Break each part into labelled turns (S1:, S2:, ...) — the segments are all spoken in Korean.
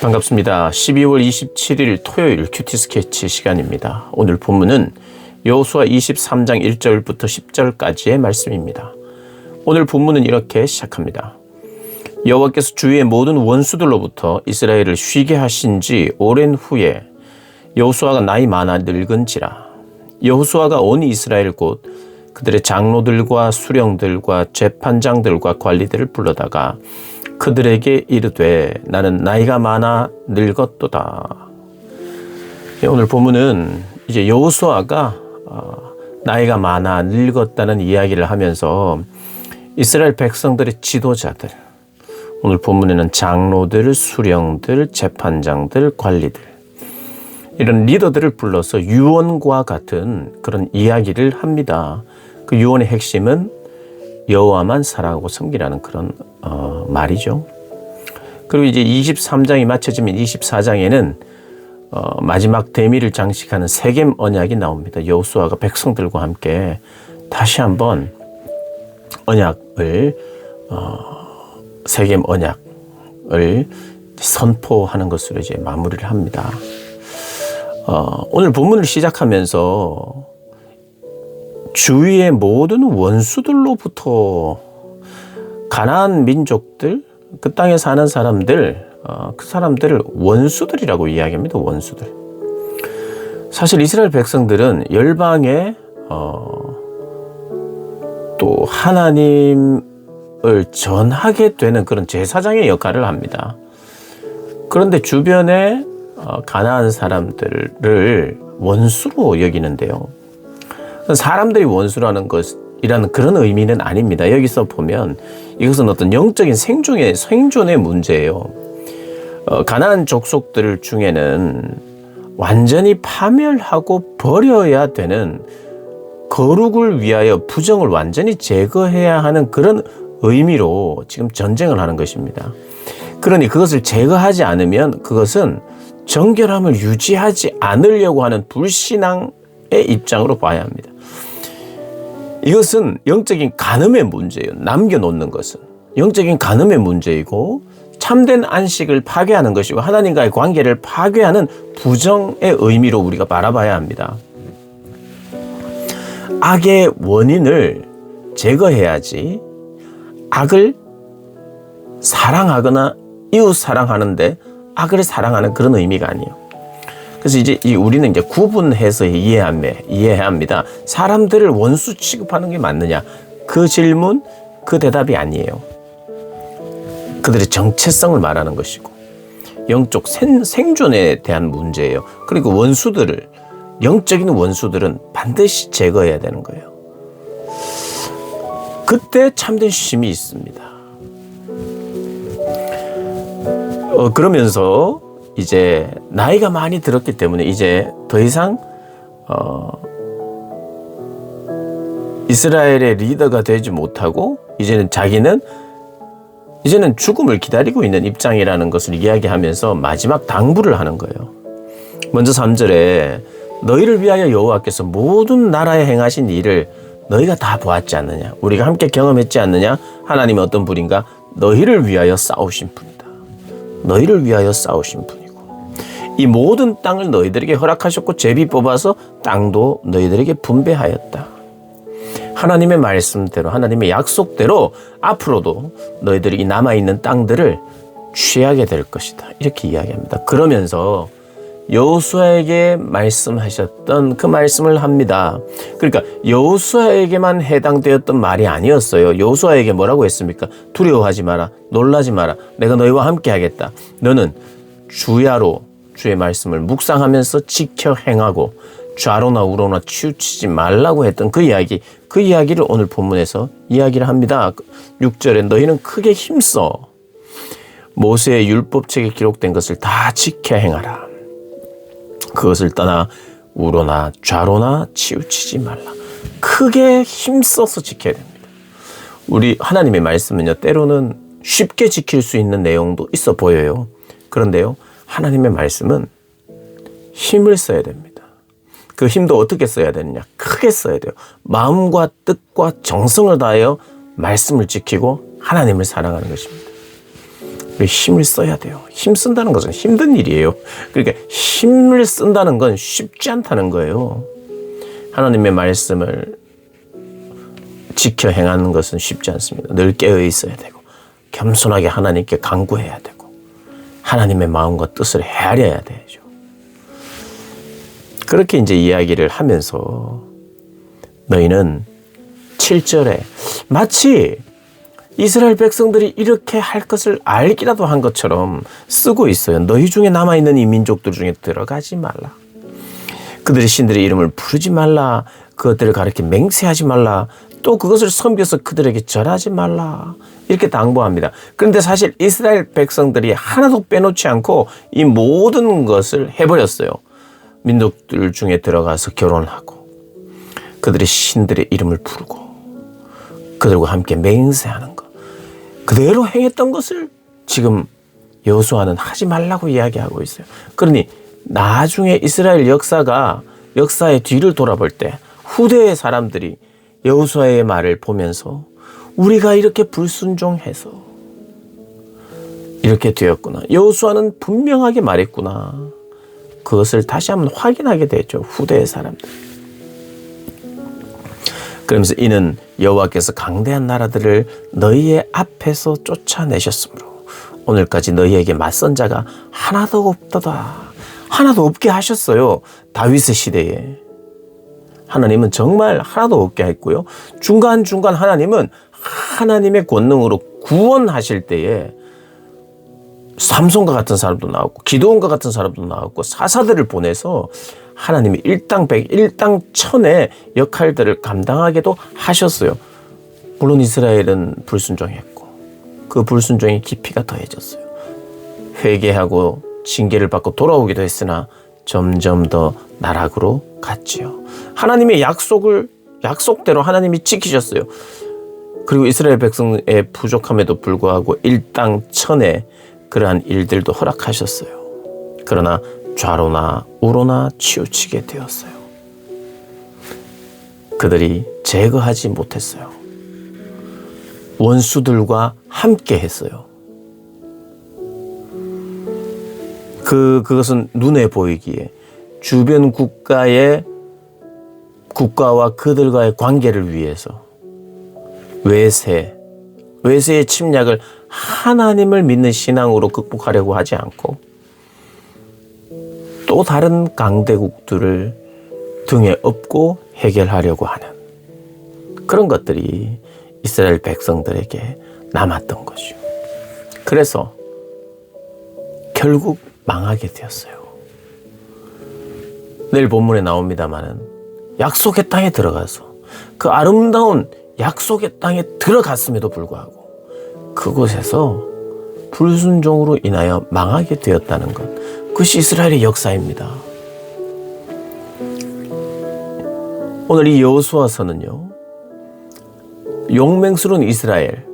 S1: 반갑습니다. 12월 27일 토요일 큐티 스케치 시간입니다. 오늘 본문은 여호수아 23장 1절부터 10절까지의 말씀입니다. 오늘 본문은 이렇게 시작합니다. 여호와께서 주위의 모든 원수들로부터 이스라엘을 쉬게 하신 지 오랜 후에 여호수아가 나이 많아 늙은지라. 여호수아가 온 이스라엘 곧 그들의 장로들과 수령들과 재판장들과 관리들을 불러다가 그들에게 이르되 나는 나이가 많아 늙었도다. 오늘 본문은 이제 여호수아가 나이가 많아 늙었다는 이야기를 하면서 이스라엘 백성들의 지도자들, 오늘 본문에는 장로들, 수령들, 재판장들, 관리들, 이런 리더들을 불러서 유언과 같은 그런 이야기를 합니다. 그 유언의 핵심은 여호와만 사랑하고 섬기라는 그런 말이죠. 그리고 이제 23장이 마쳐지면 24장에는 마지막 대미를 장식하는 세겜 언약이 나옵니다. 여호수아가 백성들과 함께 다시 한번 언약을 세겜 언약을 선포하는 것으로 이제 마무리를 합니다. 오늘 본문을 시작하면서 주위의 모든 원수들로부터 가나안 민족들, 그 땅에 사는 사람들, 그 사람들을 원수들이라고 이야기합니다. 원수들. 사실 이스라엘 백성들은 열방에 또 하나님을 전하게 되는 그런 제사장의 역할을 합니다. 그런데 주변에 가나안 사람들을 원수로 여기는데요. 사람들이 원수라는 것이라는 그런 의미는 아닙니다. 여기서 보면 이것은 어떤 영적인 생존의 문제예요. 가나안 족속들 중에는 완전히 파멸하고 버려야 되는 거룩을 위하여 부정을 완전히 제거해야 하는 그런 의미로 지금 전쟁을 하는 것입니다. 그러니 그것을 제거하지 않으면 그것은 정결함을 유지하지 않으려고 하는 불신앙의 입장으로 봐야 합니다. 이것은 영적인 간음의 문제예요. 남겨놓는 것은 영적인 간음의 문제이고 참된 안식을 파괴하는 것이고 하나님과의 관계를 파괴하는 부정의 의미로 우리가 바라봐야 합니다. 악의 원인을 제거해야지 악을 사랑하거나 이웃 사랑하는데 악을 사랑하는 그런 의미가 아니에요. 그래서 이제 우리는 이제 구분해서 이해해야 합니다. 사람들을 원수 취급하는 게 맞느냐? 그 질문, 그 대답이 아니에요. 그들의 정체성을 말하는 것이고 영적 생존에 대한 문제예요. 그리고 원수들을, 영적인 원수들은 반드시 제거해야 되는 거예요. 그때 참된 쉼이 있습니다. 그러면서 이제 나이가 많이 들었기 때문에 이제 더 이상 이스라엘의 리더가 되지 못하고 이제는 자기는 죽음을 기다리고 있는 입장이라는 것을 이야기하면서 마지막 당부를 하는 거예요. 먼저 3절에 너희를 위하여 여호와께서 모든 나라에 행하신 일을 너희가 다 보았지 않느냐? 우리가 함께 경험했지 않느냐? 하나님이 어떤 분인가? 너희를 위하여 싸우신 분이다. 너희를 위하여 싸우신 분이고 이 모든 땅을 너희들에게 허락하셨고 제비 뽑아서 땅도 너희들에게 분배하였다. 하나님의 말씀대로 하나님의 약속대로 앞으로도 너희들이 이 남아있는 땅들을 취하게 될 것이다. 이렇게 이야기합니다. 그러면서 여호수아에게 말씀하셨던 그 말씀을 합니다. 그러니까 여호수아에게만 해당되었던 말이 아니었어요. 여호수아에게 뭐라고 했습니까? 두려워하지 마라. 놀라지 마라. 내가 너희와 함께 하겠다. 너는 주야로 주의 말씀을 묵상하면서 지켜 행하고 좌로나 우로나 치우치지 말라고 했던 그 이야기를 오늘 본문에서 이야기를 합니다. 6절에 너희는 크게 힘써 모세의 율법책에 기록된 것을 다 지켜 행하라. 그것을 떠나 우로나 좌로나 치우치지 말라. 크게 힘써서 지켜야 됩니다. 우리 하나님의 말씀은요, 때로는 쉽게 지킬 수 있는 내용도 있어 보여요. 그런데요, 하나님의 말씀은 힘을 써야 됩니다. 그 힘도 어떻게 써야 되느냐? 크게 써야 돼요. 마음과 뜻과 정성을 다하여 말씀을 지키고 하나님을 사랑하는 것입니다. 힘을 써야 돼요. 힘 쓴다는 것은 힘든 일이에요. 그러니까 힘을 쓴다는 건 쉽지 않다는 거예요. 하나님의 말씀을 지켜 행하는 것은 쉽지 않습니다. 늘 깨어 있어야 되고 겸손하게 하나님께 간구해야 되고 하나님의 마음과 뜻을 헤아려야 되죠. 그렇게 이제 이야기를 하면서 너희는 7절에 마치 이스라엘 백성들이 이렇게 할 것을 알기라도 한 것처럼 쓰고 있어요. 너희 중에 남아있는 이 민족들 중에 들어가지 말라. 그들의 신들의 이름을 부르지 말라. 그것들을 가르쳐 맹세하지 말라. 또 그것을 섬겨서 그들에게 절하지 말라. 이렇게 당부합니다. 그런데 사실 이스라엘 백성들이 하나도 빼놓지 않고 이 모든 것을 해버렸어요. 민족들 중에 들어가서 결혼하고 그들의 신들의 이름을 부르고 그들과 함께 맹세하는 것. 그대로 행했던 것을 지금 여호수아는 하지 말라고 이야기하고 있어요. 그러니 나중에 이스라엘 역사의 뒤를 돌아볼 때 후대의 사람들이 여호수아의 말을 보면서 우리가 이렇게 불순종해서 이렇게 되었구나. 여호수아는 분명하게 말했구나. 그것을 다시 한번 확인하게 되죠. 후대의 사람들. 그러면서 이는 여호와께서 강대한 나라들을 너희의 앞에서 쫓아내셨으므로 오늘까지 너희에게 맞선 자가 하나도 없도다. 하나도 없게 하셨어요. 다윗의 시대에. 하나님은 정말 하나도 없게 했고요. 중간중간 하나님은 하나님의 권능으로 구원하실 때에 삼손과 같은 사람도 나왔고 기드온과 같은 사람도 나왔고 사사들을 보내서 하나님이 일당백, 일당천의 역할들을 감당하게도 하셨어요. 물론 이스라엘은 불순종했고 그 불순종의 깊이가 더해졌어요. 회개하고 징계를 받고 돌아오기도 했으나 점점 더 나락으로 갔지요. 하나님의 약속대로 하나님이 지키셨어요. 그리고 이스라엘 백성의 부족함에도 불구하고 일당천의 그러한 일들도 허락하셨어요. 그러나 좌로나 우로나 치우치게 되었어요. 그들이 제거하지 못했어요. 원수들과 함께 했어요. 그것은 눈에 보이기에 주변 국가와 그들과의 관계를 위해서 외세의 침략을 하나님을 믿는 신앙으로 극복하려고 하지 않고 또 다른 강대국들을 등에 업고 해결하려고 하는 그런 것들이 이스라엘 백성들에게 남았던 것이요. 그래서 결국 망하게 되었어요. 내일 본문에 나옵니다마는 약속의 땅에 들어가서 그 아름다운 약속의 땅에 들어갔음에도 불구하고 그곳에서 불순종으로 인하여 망하게 되었다는 것. 그것이 이스라엘의 역사입니다. 오늘 이 여호수아서는요, 용맹스러운 이스라엘,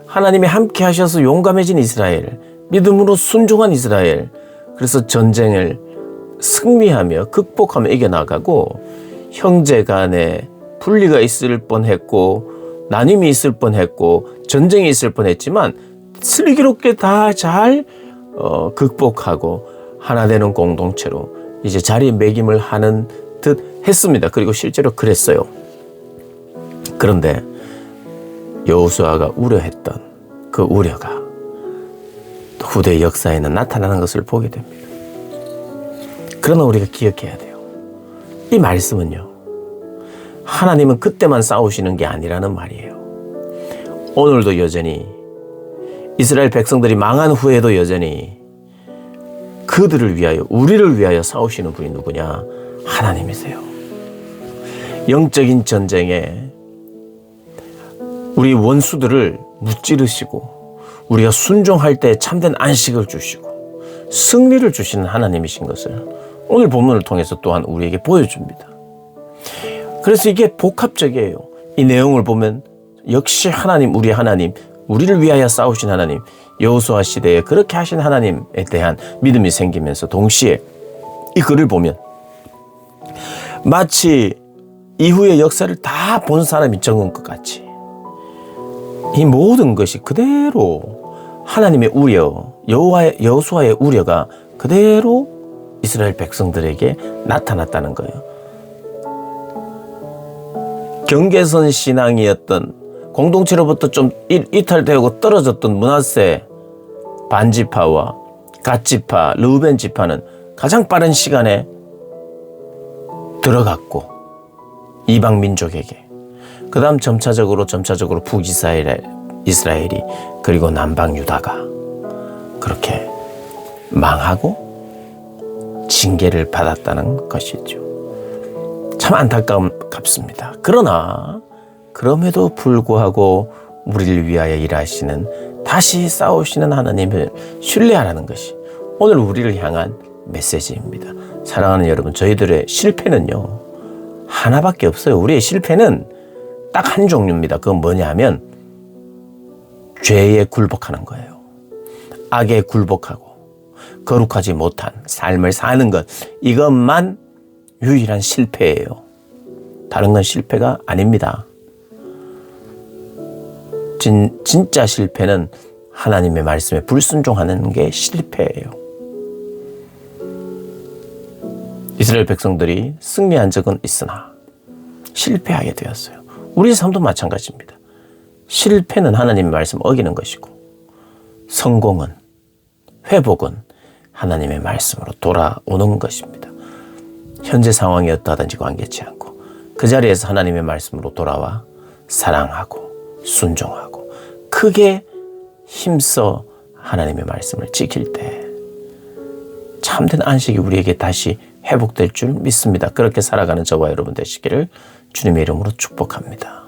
S1: 하나님이 함께 하셔서 용감해진 이스라엘, 믿음으로 순종한 이스라엘, 그래서 전쟁을 승리하며 극복하며 이겨나가고 형제 간에 분리가 있을 뻔했고 나눔이 있을 뻔했고 전쟁이 있을 뻔했지만 슬기롭게 다 잘 극복하고 하나 되는 공동체로 이제 자리매김을 하는 듯 했습니다. 그리고 실제로 그랬어요. 그런데 여호수아가 우려했던 그 우려가 후대 역사에는 나타나는 것을 보게 됩니다. 그러나 우리가 기억해야 돼요. 이 말씀은요, 하나님은 그때만 싸우시는 게 아니라는 말이에요. 오늘도 여전히 이스라엘 백성들이 망한 후에도 여전히 그들을 위하여, 우리를 위하여 싸우시는 분이 누구냐? 하나님이세요. 영적인 전쟁에 우리 원수들을 무찌르시고 우리가 순종할 때 참된 안식을 주시고 승리를 주시는 하나님이신 것을 오늘 본문을 통해서 또한 우리에게 보여줍니다. 그래서 이게 복합적이에요. 이 내용을 보면 역시 하나님, 우리 하나님, 우리를 위하여 싸우신 하나님, 여호수아 시대에 그렇게 하신 하나님에 대한 믿음이 생기면서 동시에 이 글을 보면 마치 이후의 역사를 다 본 사람이 적은 것 같이 이 모든 것이 그대로 하나님의 우려, 여호수아의 우려가 그대로 이스라엘 백성들에게 나타났다는 거예요. 경계선 신앙이었던 공동체로부터 좀 이탈되고 떨어졌던 므낫세 반지파와 갓지파, 르우벤 지파는 가장 빠른 시간에 들어갔고 이방 민족에게, 그 다음 점차적으로 북이스라엘이 그리고 남방 유다가 그렇게 망하고 징계를 받았다는 것이죠. 참 안타깝습니다. 그러나 그럼에도 불구하고 우리를 위하여 일하시는, 다시 싸우시는 하나님을 신뢰하라는 것이 오늘 우리를 향한 메시지입니다. 사랑하는 여러분, 저희들의 실패는요 하나밖에 없어요. 우리의 실패는 딱 한 종류입니다. 그건 뭐냐면 죄에 굴복하는 거예요. 악에 굴복하고 거룩하지 못한 삶을 사는 것, 이것만 유일한 실패예요. 다른 건 실패가 아닙니다. 진짜 실패는 하나님의 말씀에 불순종하는 게 실패예요. 이스라엘 백성들이 승리한 적은 있으나 실패하게 되었어요. 우리 삶도 마찬가지입니다. 실패는 하나님의 말씀 어기는 것이고, 성공은, 회복은 하나님의 말씀으로 돌아오는 것입니다. 현재 상황이 어떠하든지 관계치 않고 그 자리에서 하나님의 말씀으로 돌아와 사랑하고 순종하고 크게 힘써 하나님의 말씀을 지킬 때 참된 안식이 우리에게 다시 회복될 줄 믿습니다. 그렇게 살아가는 저와 여러분 되시기를 주님의 이름으로 축복합니다.